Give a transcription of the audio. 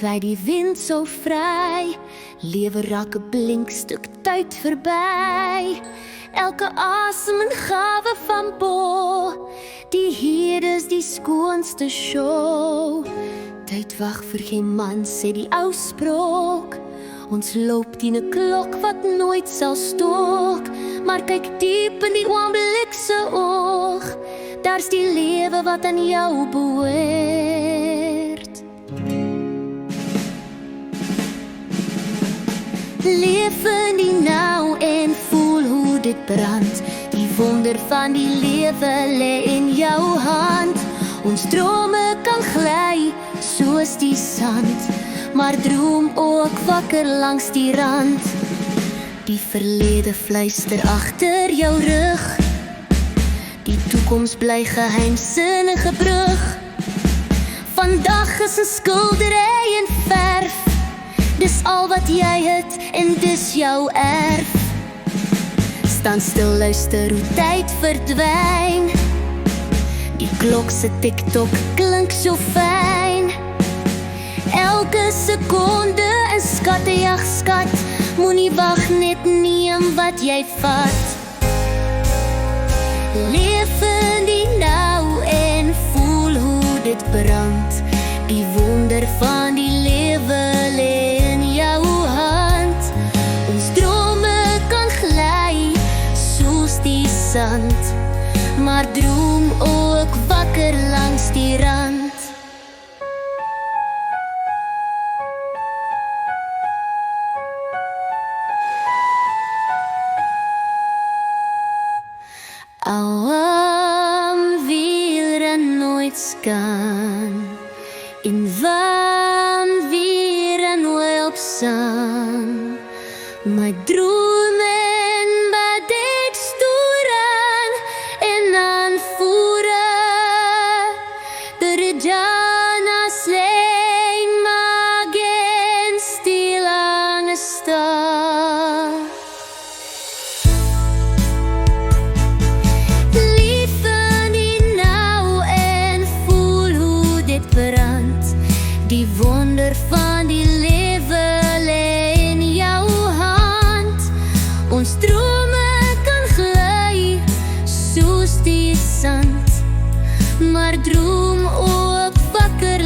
uit die wind so vry, lewe raak 'n blinkstuk tyd verby. Elke asem en gawe van Bo, die hier is die skoonste show. Tyd wag vir geen man, sê die ou sprook. Ons loop teen 'n klok wat nooit sal stok, maar kyk diep in die oomblik se oog. Daar's die lewe wat aan jou behoort. Leef in die nou en voel hoe dit brand. Die wonder van die lewe lê in jou hand. Ons drome kan gly soos die sand, maar droom ook wakker langs die rand. Die verlede fluister agter jou rug, die toekoms bly geheimsinnige brug. Vandag is 'n skildery en verf, dis al wat jy het en dis jou erf. Staan stil, luister hoe tyd verdwyn. Die klok se tik-tok klink so fyn. Elke sekonde 'n skattejag skat. Moenie wag, net neem wat jy vat. Leef in die nou en voel hoe dit brand. Die wonder van die lewe lê in jou hand. Ons drome kan gly soos die sand, maar droom ook wakker langs die rand. Awam wil er nooit skan, in van weer en help saam. My dromen badet sturan en aanvoeren. De jana slein magen stilange star. Die wonder van die lewe lê in jou hand. Ons drome kan gly soos die sand, maar droom ook wakker